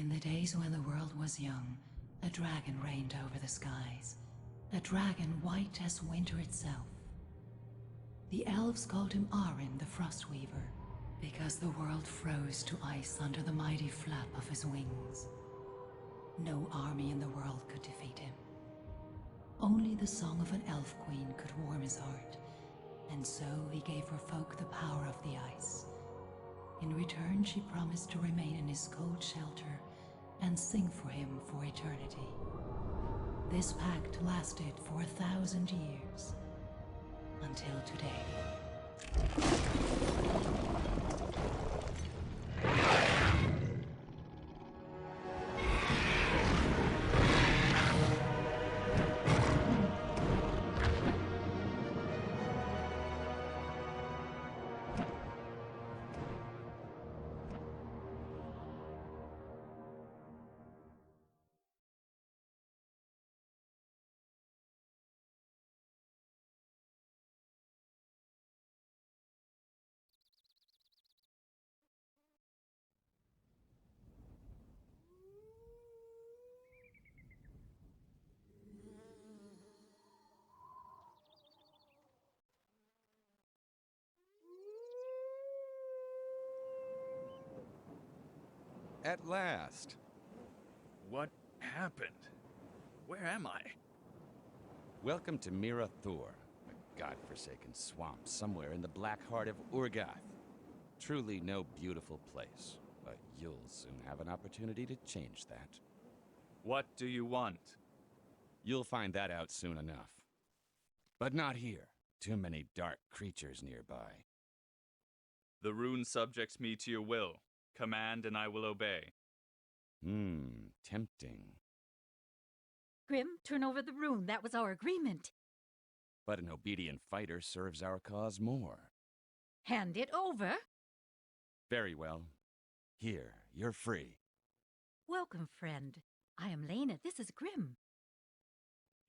In the days when the world was young, a dragon reigned over the skies. A dragon white as winter itself. The elves called him Arin the Frostweaver, because the world froze to ice under the mighty flap of his wings. No army in the world could defeat him. Only the song of an elf queen could warm his heart, and so he gave her folk the power of the ice. In return, she promised to remain in his cold shelter and sing for him for eternity. This pact lasted for 1,000 years, until today. At last! What happened? Where am I? Welcome to Mira Thor, a godforsaken swamp somewhere in the black heart of Urgath. Truly no beautiful place, but you'll soon have an opportunity to change that. What do you want? You'll find that out soon enough. But not here. Too many dark creatures nearby. The rune subjects me to your will. Command and I will obey. Tempting. Grim, turn over the rune. That was our agreement. But an obedient fighter serves our cause more. Hand it over. Very well. Here, you're free. Welcome, friend. I am Lena. This is Grim.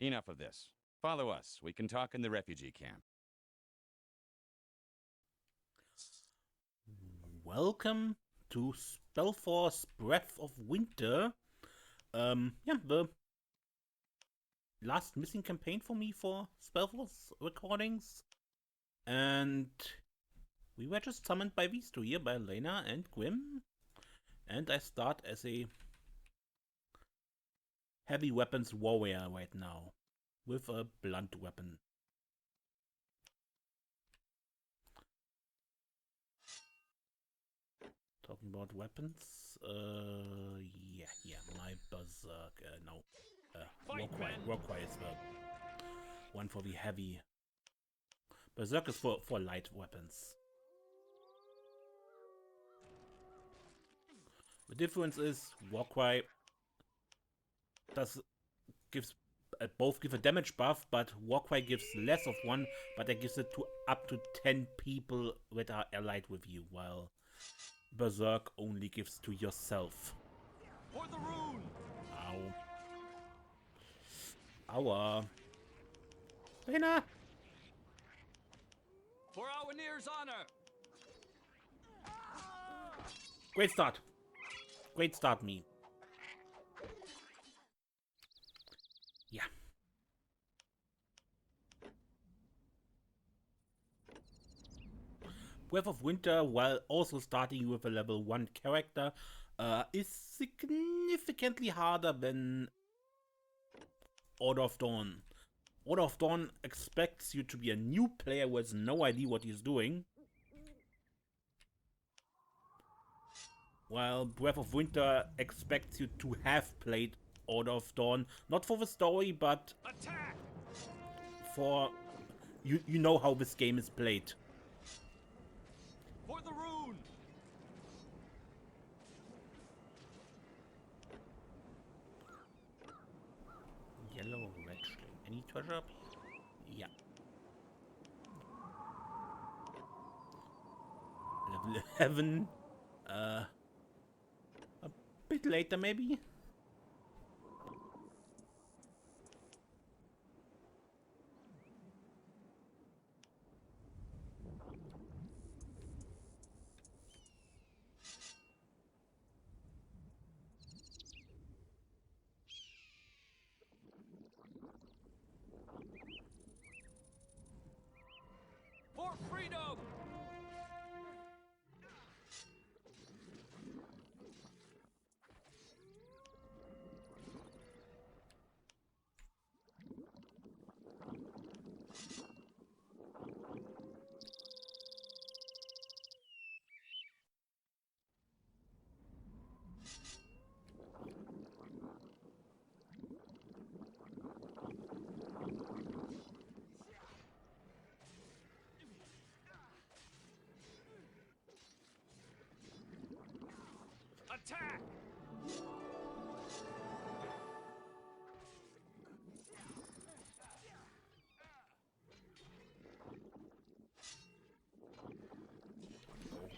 Enough of this. Follow us. We can talk in the refugee camp. Welcome to Spellforce Breath of Winter. The last missing campaign for me for Spellforce recordings. And we were just summoned by these two here, by Lena and Grim. And I start as a heavy weapons warrior right now, with a blunt weapon. Talking about weapons, yeah, my berserk, Warcry is the one for the heavy. Berserk is for light weapons. The difference is Warcry both give a damage buff, but Warcry gives less of one, but it gives it to up to 10 people that are allied with you, while Berserk only gives to yourself. For the rune! Ow. Aua. Lena! For our Nir's honor! Great start. Great start, me. Yeah. Breath of Winter, while also starting with a level 1 character, is significantly harder than Order of Dawn. Order of Dawn expects you to be a new player who has no idea what he's doing, while Breath of Winter expects you to have played Order of Dawn, not for the story, but Attack! for you know how this game is played. For the rune! Yellow, red string. Any treasure up here? Yeah. Level 11. A bit later, maybe? Attack!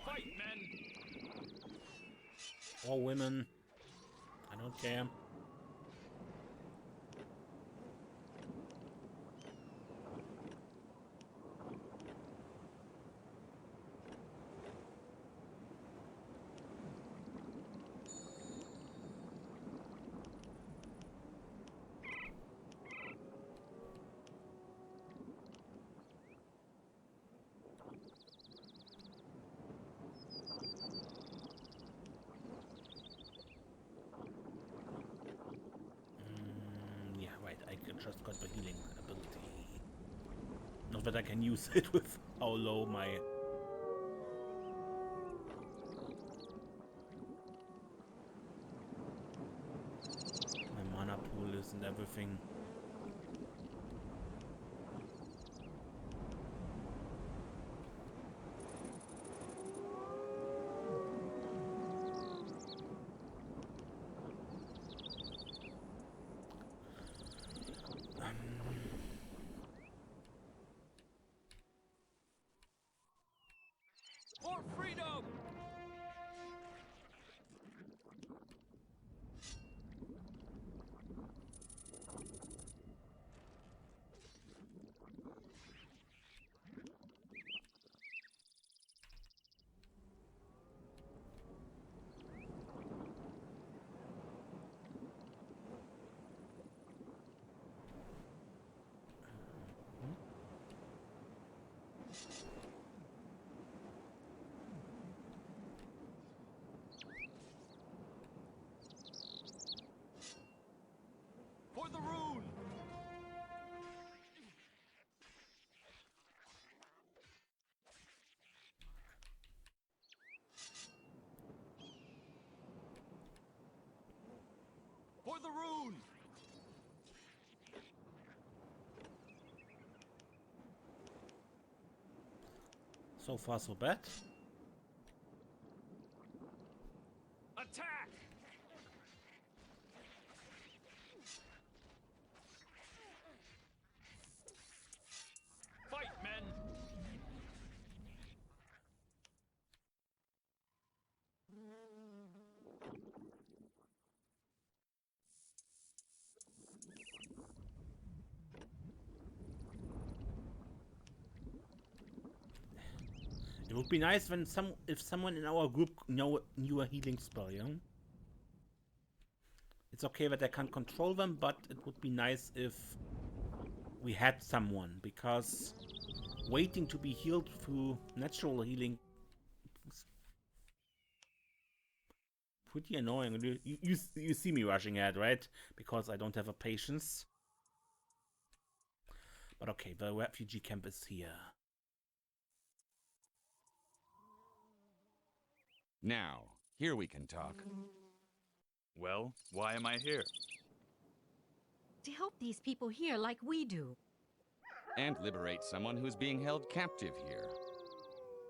Fight, men! Or women. I don't care. Yeah, right. I just got the healing ability. Not that I can use it with how low my mana pool is and everything. For freedom! For the rune! For the rune! So far, so bad. Attack! Fight, men! It would be nice when if someone in our group knew a healing spell, yeah? It's okay that I can't control them, but it would be nice if we had someone, because waiting to be healed through natural healing is pretty annoying. You see me rushing ahead, right? Because I don't have a patience. But okay, the refugee camp is here. Now, here we can talk. Well, why am I here? To help these people here like we do. And liberate someone who's being held captive here.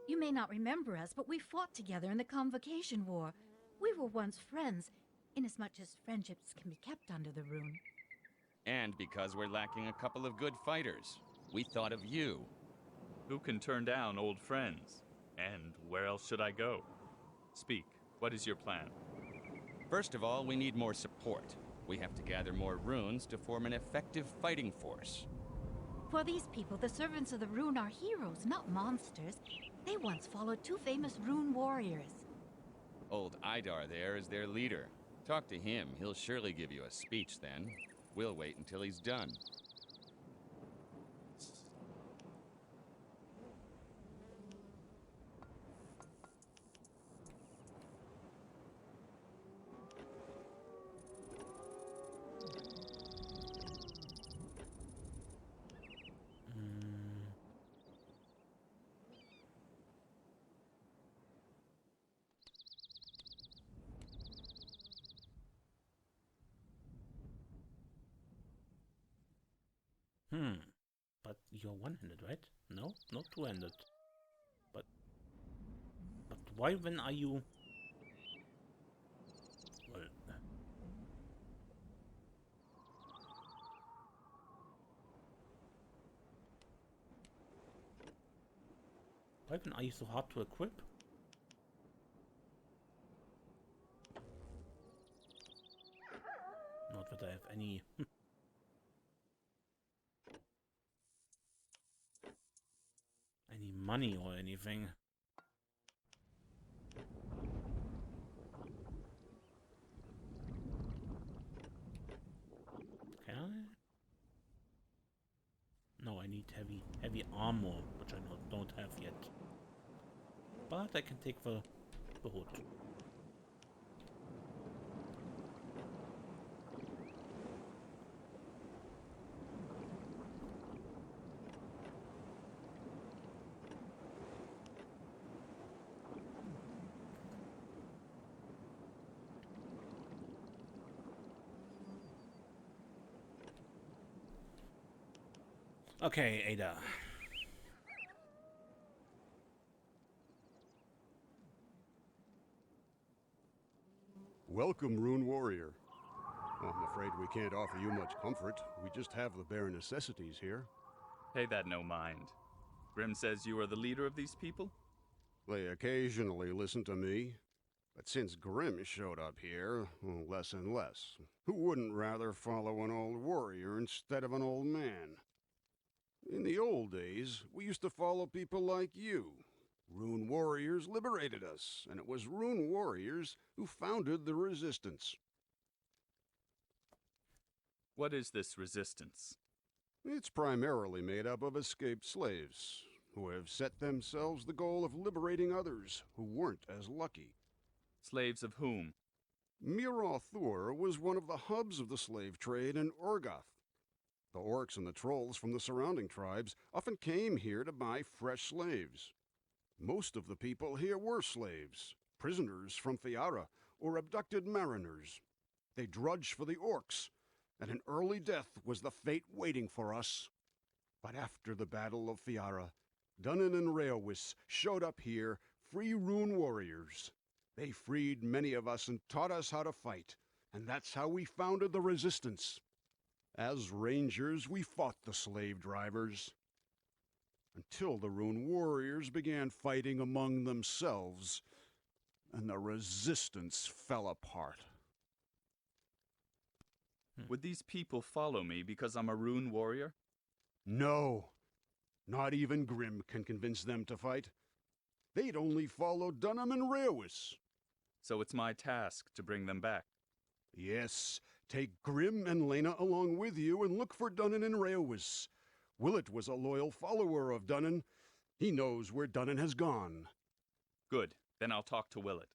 You may not remember us, but we fought together in the Convocation War. We were once friends, inasmuch as friendships can be kept under the rune. And because we're lacking a couple of good fighters, we thought of you. Who can turn down old friends? And where else should I go? Speak, what is your plan? First of all, we need more support. We have to gather more runes to form an effective fighting force. For these people, the servants of the rune are heroes, not monsters. They once followed two famous rune warriors. Old Idar there is their leader. Talk to him, he'll surely give you a speech then. We'll wait until he's done. But you're one-handed, right? No, not two-handed. But why when are you? weapon are you so hard to equip? Not that I have any... any money or anything. Can I? No, I need heavy armor, which I don't have yet. But I can take the hood. Okay, Ada. Welcome, Rune Warrior. Well, I'm afraid we can't offer you much comfort. We just have the bare necessities here. Pay that no mind. Grim says you are the leader of these people? They occasionally listen to me. But since Grim showed up here, well, less and less. Who wouldn't rather follow an old warrior instead of an old man? In the old days, we used to follow people like you. Rune Warriors liberated us, and it was Rune Warriors who founded the Resistance. What is this resistance? It's primarily made up of escaped slaves, who have set themselves the goal of liberating others who weren't as lucky. Slaves of whom? Mirath Thur was one of the hubs of the slave trade in Urgath. The orcs and the trolls from the surrounding tribes often came here to buy fresh slaves. Most of the people here were slaves, prisoners from Fiara, or abducted mariners. They drudged for the orcs, and an early death was the fate waiting for us. But after the Battle of Fiara, Dunan and Raelwis showed up here, free Rune Warriors. They freed many of us and taught us how to fight, and that's how we founded the Resistance. As rangers, we fought the slave drivers, until the Rune Warriors began fighting among themselves, and the Resistance fell apart. Would these people follow me because I'm a Rune Warrior? No, not even Grim can convince them to fight. They'd only follow Dunham and Raelwis. So it's my task to bring them back. Yes, take Grim and Lena along with you and look for Dunnan and Raelwis. Willett was a loyal follower of Dunnan. He knows where Dunnan has gone. Good, then I'll talk to Willett.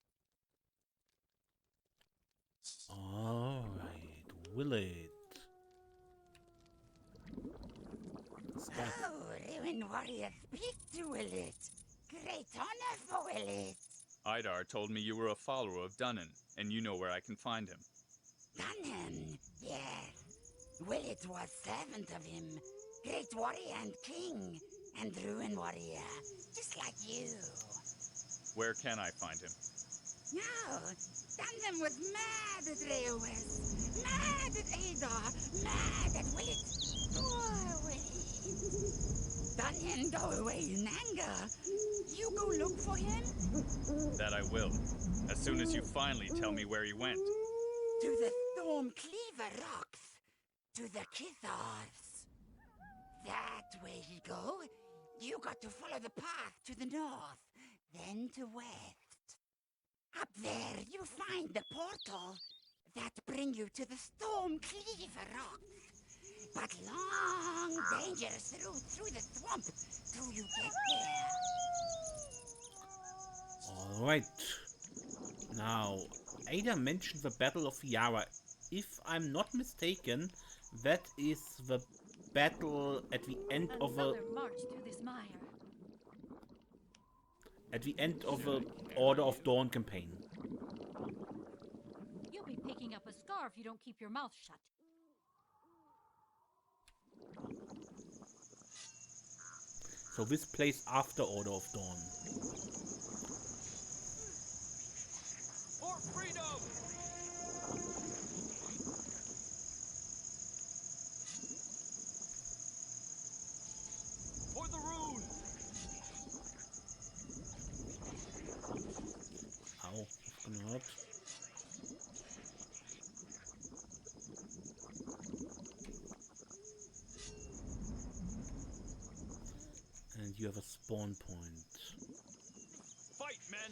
Alright, Willett. Oh, Rune Warrior, speak to Willett. Great honor for Willett. Idar told me you were a follower of Dunnan, and you know where I can find him. Dunnan, yes. Willett was servant of him. Great warrior and king, and Rune Warrior, just like you. Where can I find him? No, Dunnan was mad at Raelwis, mad at Adar, mad at Willett. Poor Willett. Dunnan go away in anger. You go look for him? That I will, as soon as you finally tell me where he went. To the Storm Cleaver Rocks, to the Kithars. That way you go. You got to follow the path to the north, then to west. Up there, you find the portal that bring you to the Storm Cleaver Rocks. But long, dangerous through the swamp till you get there. Alright. Now, Ada mentioned the Battle of Fiara. If I'm not mistaken, that is the battle at the end of Another march through this mire. the Order of Dawn campaign. You'll be picking up a scar if you don't keep your mouth shut. So this plays after Order of Dawn. For freedom! For the rune! you have a spawn point. Fight, men!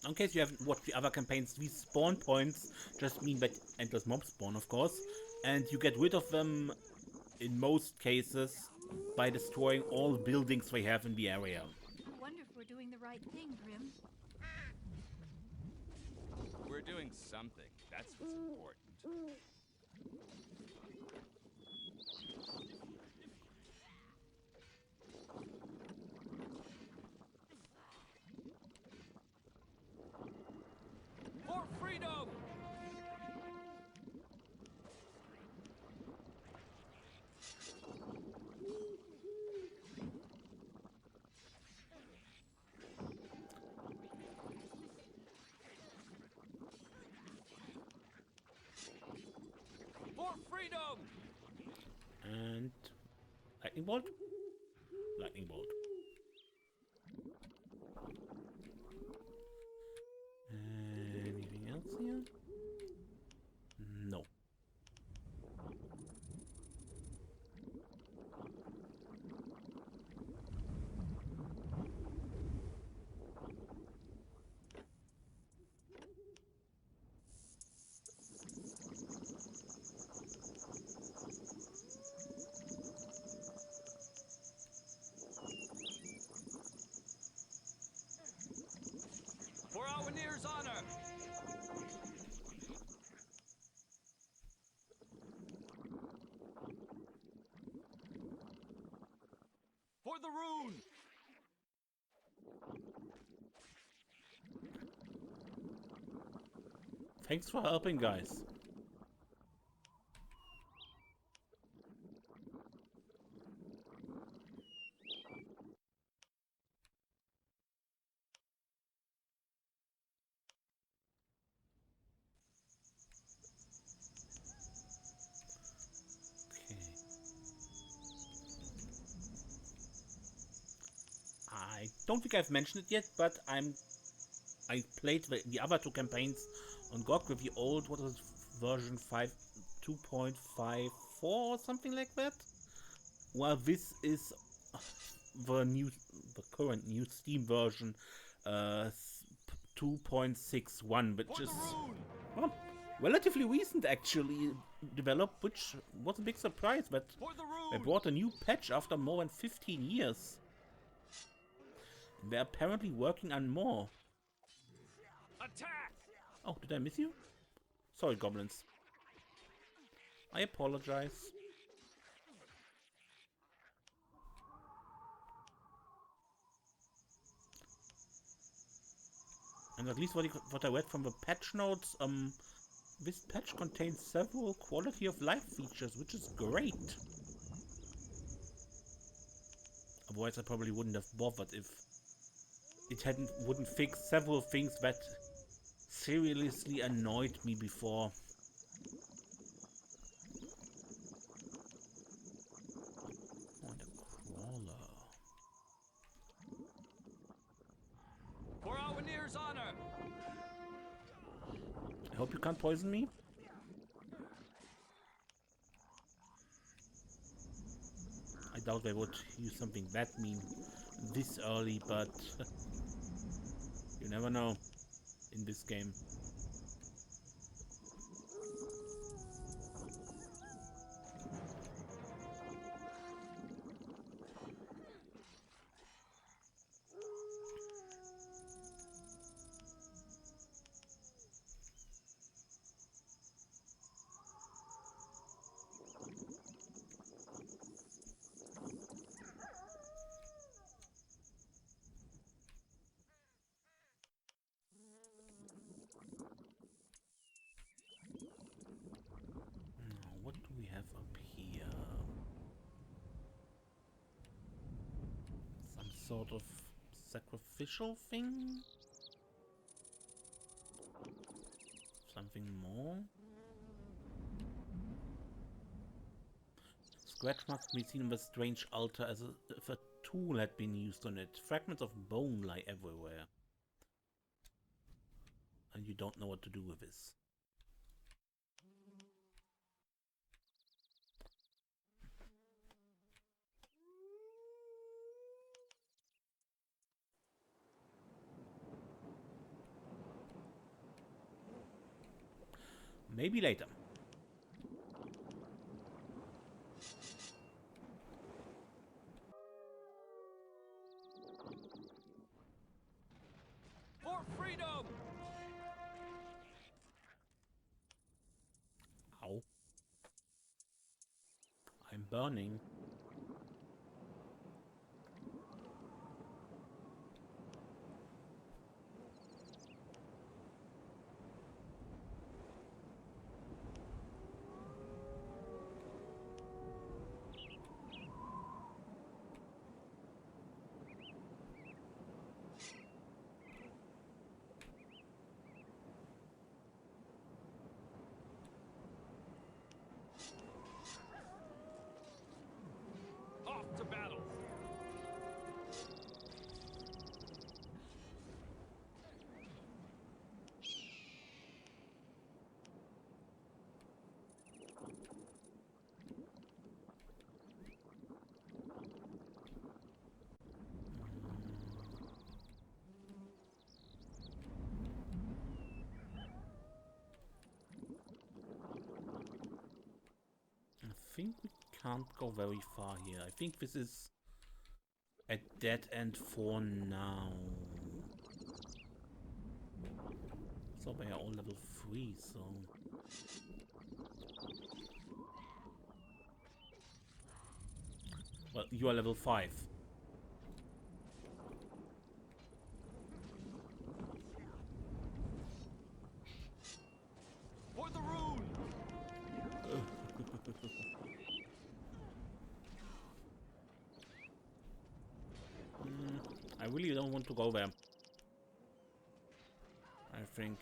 In case you haven't watched the other campaigns, these spawn points just mean that endless mob spawn, of course, and you get rid of them in most cases by destroying all buildings they have in the area. I wonder if we're doing the right thing, Grim. We're doing something. That's what's important. For freedom! For freedom! And lightning bolt? Lightning bolt. Anything else here? No. For our Nir's honor! For the rune! Thanks for helping, guys. Okay. I don't think I've mentioned it yet, but I played the other two campaigns on GOG with the old, what was it, version 2.54 or something like that. Well, this is the current new Steam version, 2.61, which is well, relatively recent actually developed, which was a big surprise. But they brought a new patch after more than 15 years. They're apparently working on more. Attack! Oh, did I miss you? Sorry, goblins. I apologize. And at least what I read from the patch notes, this patch contains several quality of life features, which is great. Otherwise, I probably wouldn't have bothered if it wouldn't fix several things that seriously annoyed me before. Oh, and a crawler. For our Nir's honor! I hope you can't poison me. I doubt they would use something that mean this early, but you never know in this game. Now, what do we have up here? Some sort of sacrificial thing? Something more? Scratch must be seen with a strange altar as if a tool had been used on it. Fragments of bone lie everywhere. And you don't know what to do with this. Maybe later. For freedom! Ow. I'm burning. Off to battle! I think we can't go very far here. I think this is a dead end for now. So they are all level 3, so... Well, you are level 5. For the rune! I really don't want to go there. I think...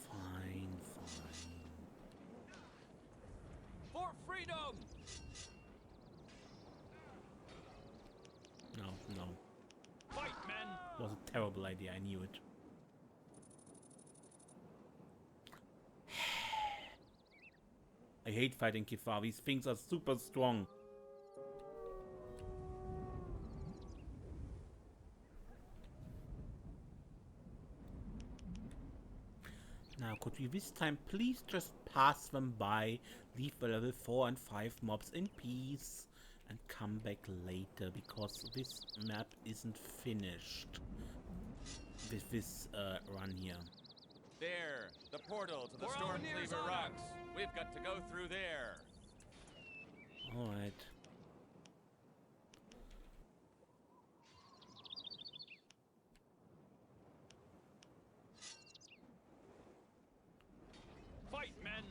Fine. For freedom! No. Fight, men! Was a terrible idea, I knew it. I hate fighting Kifar, these things are super strong. Now, could we this time please just pass them by, leave the level 4 and 5 mobs in peace, and come back later, because this map isn't finished with this run here. There, the portal to the Stormcleaver Rocks. We've got to go through there. Alright. Fight, men!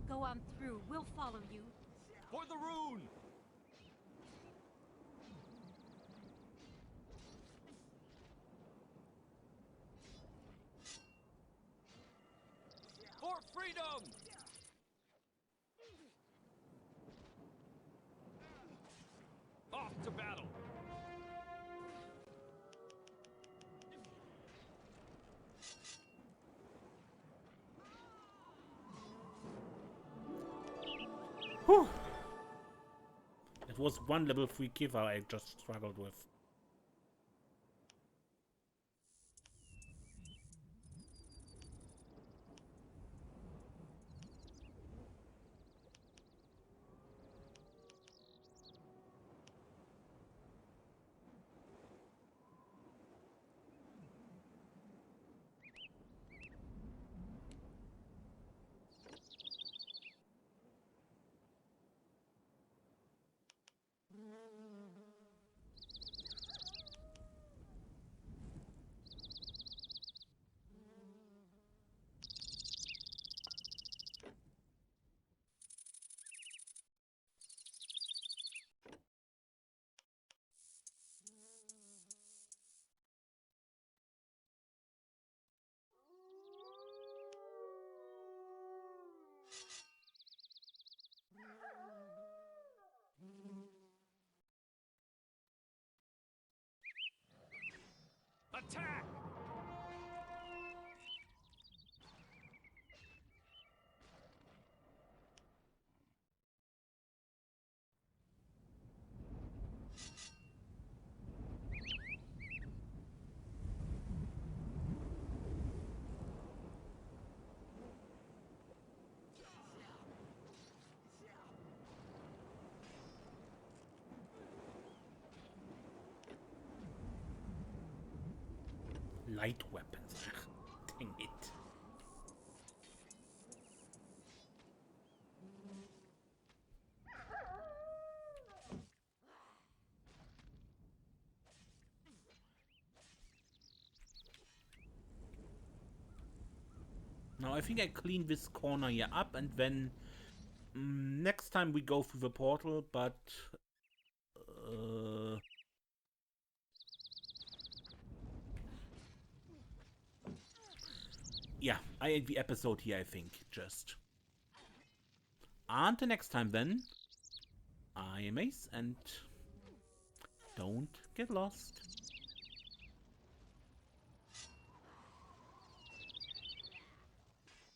Go on through. We'll follow you. For the rune! For freedom! Off to battle! Whew. It was one level 3 Kiva I just struggled with. Attack! Light weapons. Ach, dang it. Now I think I clean this corner here up, and then next time we go through the portal, but yeah, I end the episode here, I think, just. Until next time then, I am Ace, and don't get lost.